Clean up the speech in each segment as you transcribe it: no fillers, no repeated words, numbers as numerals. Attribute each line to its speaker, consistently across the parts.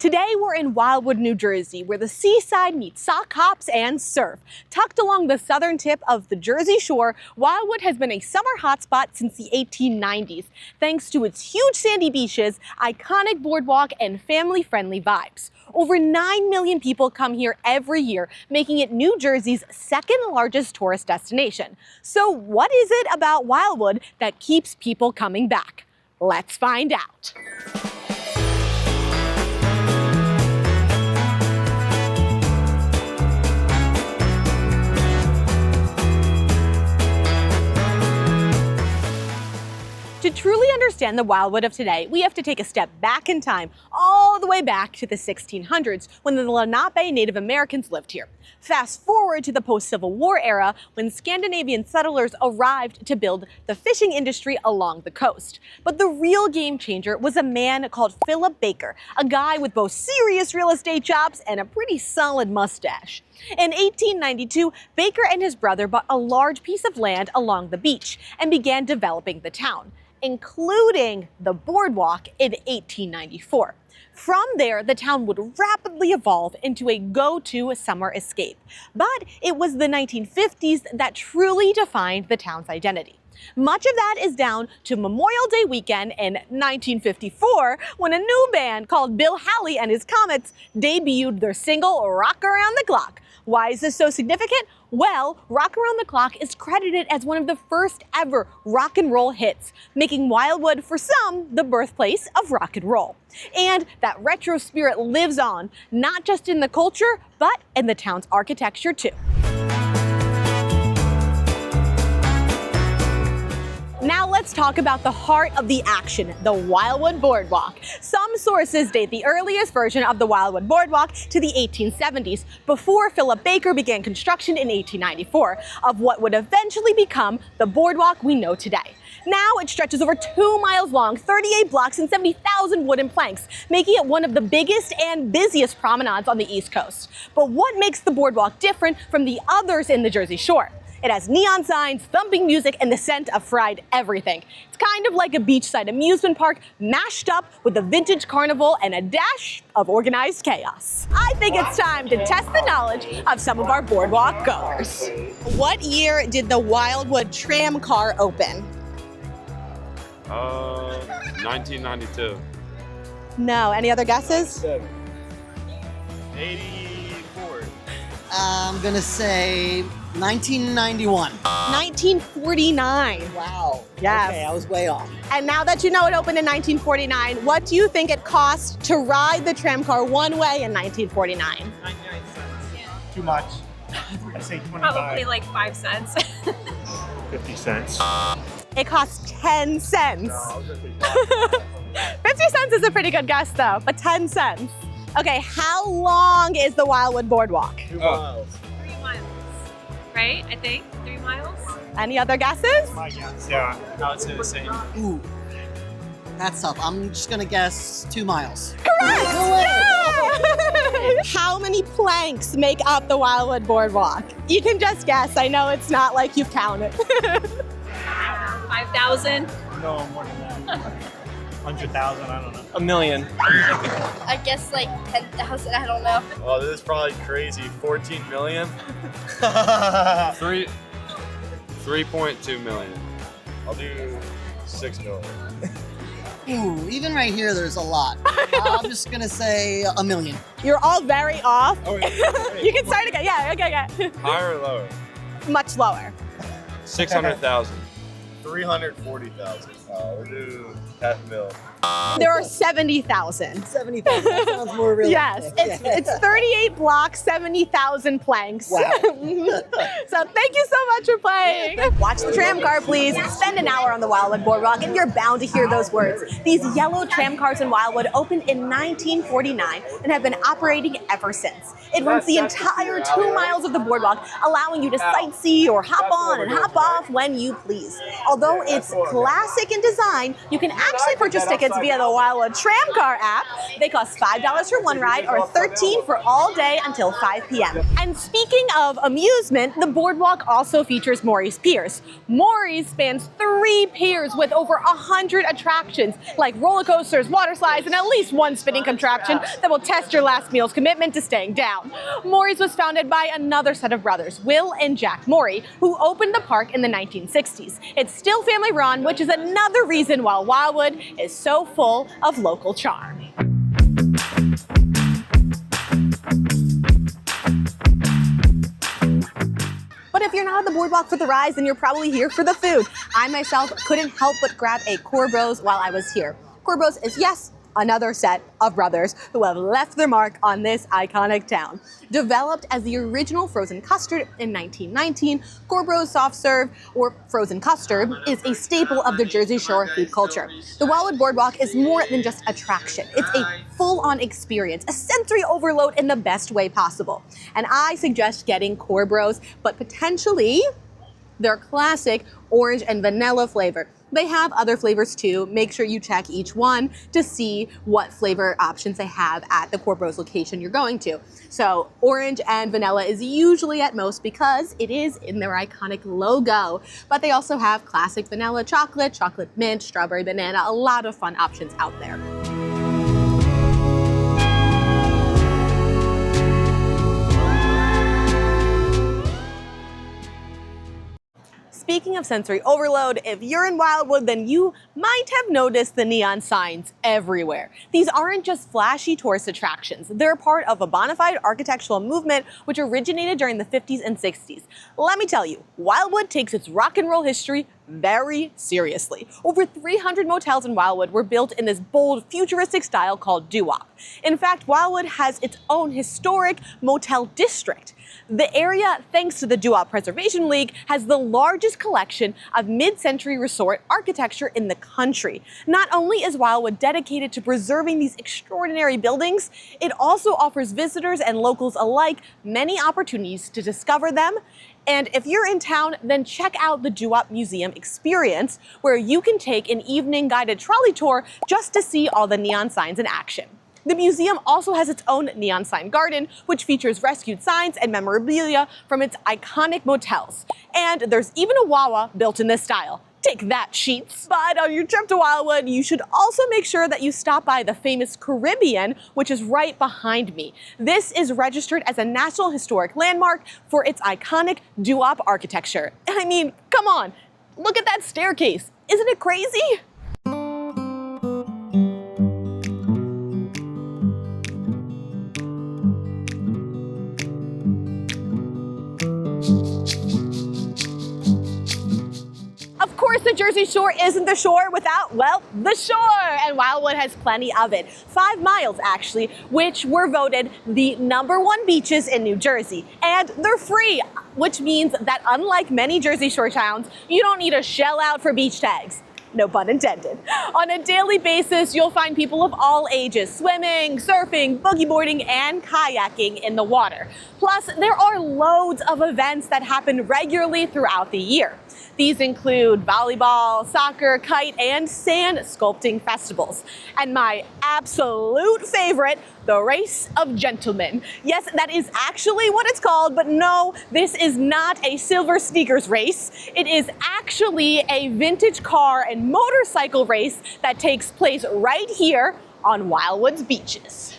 Speaker 1: Today we're in Wildwood, New Jersey, where the seaside meets sock hops and surf. Tucked along the southern tip of the Jersey Shore, Wildwood has been a summer hotspot since the 1890s, thanks to its huge sandy beaches, iconic boardwalk, and family-friendly vibes. Over 9 million people come here every year, making it New Jersey's second largest tourist destination. So what is it about Wildwood that keeps people coming back? Let's find out. To truly understand the Wildwood of today, we have to take a step back in time, all the way back to the 1600s, when the Lenape Native Americans lived here. Fast forward to the post-Civil War era, when Scandinavian settlers arrived to build the fishing industry along the coast. But the real game changer was a man called Philip Baker, a guy with both serious real estate chops and a pretty solid mustache. In 1892, Baker and his brother bought a large piece of land along the beach and began developing the town, including the boardwalk in 1894. From there, the town would rapidly evolve into a go-to summer escape. But it was the 1950s that truly defined the town's identity. Much of that is down to Memorial Day weekend in 1954, when a new band called Bill Haley and his Comets debuted their single Rock Around the Clock. Why is this so significant? Well, Rock Around the Clock is credited as one of the first ever rock and roll hits, making Wildwood, for some, the birthplace of rock and roll. And that retro spirit lives on, not just in the culture, but in the town's architecture too. Now let's talk about the heart of the action, the Wildwood Boardwalk. Some sources date the earliest version of the Wildwood Boardwalk to the 1870s, before Philip Baker began construction in 1894, of what would eventually become the boardwalk we know today. Now it stretches over 2 miles long, 38 blocks, and 70,000 wooden planks, making it one of the biggest and busiest promenades on the East Coast. But what makes the boardwalk different from the others in the Jersey Shore? It has neon signs, thumping music, and the scent of fried everything. It's kind of like a beachside amusement park mashed up with a vintage carnival and a dash of organized chaos. I think it's time to test the knowledge of some of our boardwalk goers. What year did the Wildwood Tram Car open?
Speaker 2: 1992.
Speaker 1: No, any other guesses?
Speaker 2: 84.
Speaker 3: I'm gonna say 1991.
Speaker 1: 1949.
Speaker 3: Wow.
Speaker 1: Yes.
Speaker 3: Okay, I was way off.
Speaker 1: And now that you know it opened in 1949, what do you think it cost to ride the tram car one way in 1949?
Speaker 4: 99 cents. Too much. I say 25.
Speaker 5: Probably like 5 cents.
Speaker 4: 50 cents.
Speaker 1: It cost 10 cents. 50 cents is a pretty good guess though, but 10 cents. Okay, how long is the Wildwood Boardwalk?
Speaker 4: 2 miles.
Speaker 5: 3 miles, right? I think 3 miles.
Speaker 1: Any other guesses?
Speaker 4: My guess. Yeah, I would say the same.
Speaker 3: Ooh, that's tough. I'm just gonna guess 2 miles.
Speaker 1: Correct!
Speaker 3: No way.
Speaker 1: Yeah! How many planks make up the Wildwood Boardwalk? You can just guess. I know it's not like you've counted.
Speaker 5: 5,000.
Speaker 4: No, more than that. 100,000, I don't know.
Speaker 2: A million.
Speaker 6: I guess like 10,000, I don't know.
Speaker 2: Oh, this is probably crazy. 14 million? 3.2 million. I'll do 6 million.
Speaker 3: Ooh, even right here, there's a lot. I'm just gonna say a million.
Speaker 1: You're all very off.
Speaker 2: Oh, yeah.
Speaker 1: You can start again. Yeah, okay.
Speaker 2: Higher or lower?
Speaker 1: Much lower.
Speaker 2: 600,000.
Speaker 4: 340,000.
Speaker 2: We'll do $500,000.
Speaker 1: There are 70,000.
Speaker 3: 70,000. That sounds more realistic.
Speaker 1: Yes, it's 38 blocks, 70,000 planks.
Speaker 3: Wow.
Speaker 1: So thank you so much for playing. Watch the tram car, please. Spend an hour on the Wildwood Boardwalk and you're bound to hear those words. These yellow tram cars in Wildwood opened in 1949 and have been operating ever since. It runs the entire 2 miles of the boardwalk, allowing you to sightsee or hop on and hop off when you please. Although it's classic in design, you can actually purchase tickets via the Wildwood Tram Car app. They cost $5 for one ride or $13 for all day until 5 p.m. And speaking of amusement, the boardwalk also features Maury's Piers. Maury's spans 3 piers with over 100 attractions like roller coasters, water slides, and at least one spinning contraption that will test your last meal's commitment to staying down. Maury's was founded by another set of brothers, Will and Jack Maury, who opened the park in the 1960s. It's still family run, which is another reason why Wildwood is so full of local charm. But if you're not at the boardwalk for the rides, then you're probably here for the food. I myself couldn't help but grab a Corbros while I was here. Corbros is, yes, another set of brothers who have left their mark on this iconic town. Developed as the original frozen custard in 1919, Corbros soft serve, or frozen custard, is a staple of the Jersey Shore food culture. The Wildwood Boardwalk is more than just attraction. It's a full-on experience, a sensory overload in the best way possible. And I suggest getting Corbros, but potentially their classic orange and vanilla flavor. They have other flavors too. Make sure you check each one to see what flavor options they have at the Corbros location you're going to. So orange and vanilla is usually at most because it is in their iconic logo. But they also have classic vanilla chocolate, chocolate mint, strawberry banana, a lot of fun options out there. Speaking of sensory overload, if you're in Wildwood, then you might have noticed the neon signs everywhere. These aren't just flashy tourist attractions. They're part of a bona fide architectural movement which originated during the 50s and 60s. Let me tell you, Wildwood takes its rock and roll history very seriously. Over 300 motels in Wildwood were built in this bold, futuristic style called Doo Wop. In fact, Wildwood has its own historic motel district. The area, thanks to the Doo Wop Preservation League, has the largest collection of mid-century resort architecture in the country. Not only is Wildwood dedicated to preserving these extraordinary buildings, it also offers visitors and locals alike many opportunities to discover them. And if you're in town, then check out the Doo Wop Museum experience, where you can take an evening guided trolley tour just to see all the neon signs in action. The museum also has its own neon sign garden, which features rescued signs and memorabilia from its iconic motels. And there's even a Wawa built in this style. Take that, Sheets! But on your trip to Wildwood, you should also make sure that you stop by the famous Caribbean, which is right behind me. This is registered as a National Historic Landmark for its iconic Doo Wop architecture. I mean, come on, look at that staircase. Isn't it crazy? Of course, the Jersey Shore isn't the shore without, well, the shore, and Wildwood has plenty of it. 5 miles, actually, which were voted the #1 beaches in New Jersey. And they're free, which means that unlike many Jersey Shore towns, you don't need to shell out for beach tags. No pun intended. On a daily basis, you'll find people of all ages swimming, surfing, boogie boarding, and kayaking in the water. Plus, there are loads of events that happen regularly throughout the year. These include volleyball, soccer, kite, and sand sculpting festivals. And my absolute favorite, the Race of Gentlemen. Yes, that is actually what it's called, but no, this is not a silver sneakers race. It is actually a vintage car and motorcycle race that takes place right here on Wildwood's beaches.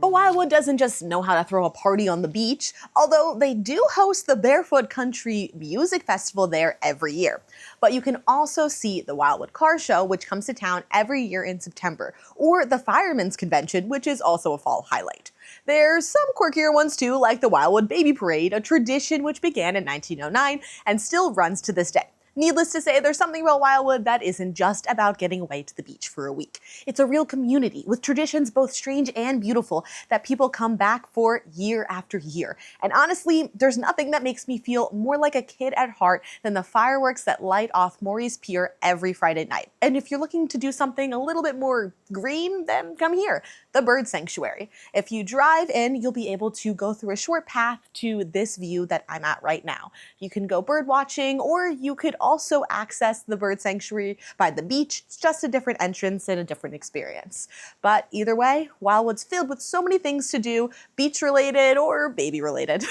Speaker 1: But Wildwood doesn't just know how to throw a party on the beach, although they do host the Barefoot Country Music Festival there every year. But you can also see the Wildwood Car Show, which comes to town every year in September, or the Firemen's Convention, which is also a fall highlight. There's some quirkier ones too, like the Wildwood Baby Parade, a tradition which began in 1909 and still runs to this day. Needless to say, there's something about Wildwood that isn't just about getting away to the beach for a week. It's a real community with traditions both strange and beautiful that people come back for year after year. And honestly, there's nothing that makes me feel more like a kid at heart than the fireworks that light off Maury's Pier every Friday night. And if you're looking to do something a little bit more green, then come here. the bird sanctuary. If you drive in, you'll be able to go through a short path to this view that I'm at right now. You can go bird watching, or you could also access the bird sanctuary by the beach. It's just a different entrance and a different experience. But either way, Wildwood's filled with so many things to do, beach related or baby related.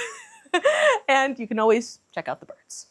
Speaker 1: And you can always check out the birds.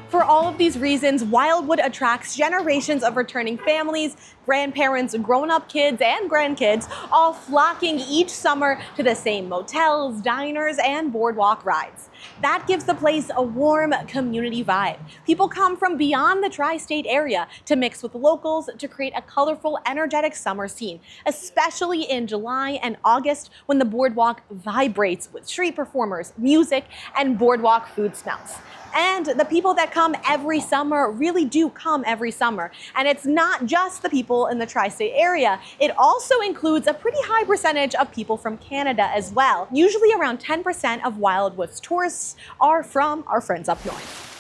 Speaker 1: For all of these reasons, Wildwood attracts generations of returning families, grandparents, grown-up kids, and grandkids, all flocking each summer to the same motels, diners, and boardwalk rides. That gives the place a warm community vibe. People come from beyond the tri-state area to mix with locals to create a colorful, energetic summer scene, especially in July and August when the boardwalk vibrates with street performers, music, and boardwalk food smells. And the people that come every summer really do come every summer. And it's not just the people in the tri-state area. It also includes a pretty high percentage of people from Canada as well. Usually around 10% of Wildwood's tourists are from our friends up north.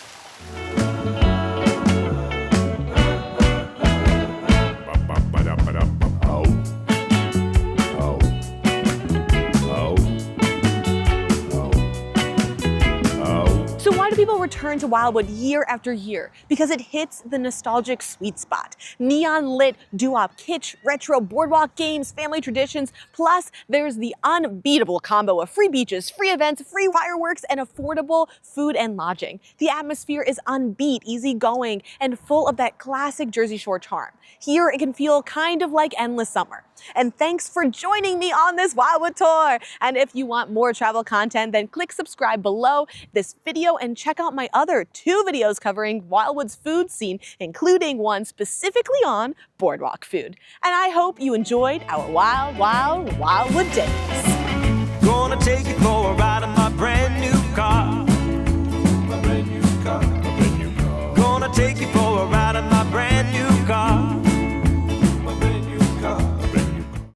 Speaker 1: So why do people return to Wildwood year after year? Because it hits the nostalgic sweet spot. Neon lit, doo-wop kitsch, retro boardwalk games, family traditions, plus there's the unbeatable combo of free beaches, free events, free fireworks, and affordable food and lodging. The atmosphere is unbeat, easygoing, and full of that classic Jersey Shore charm. Here it can feel kind of like endless summer. And thanks for joining me on this Wildwood tour. And if you want more travel content, then click subscribe below this video and check out my other 2 videos covering Wildwood's food scene, including one specifically on boardwalk food. And I hope you enjoyed our wild, wild, Wildwood days.
Speaker 7: Gonna take you for a ride on my brand new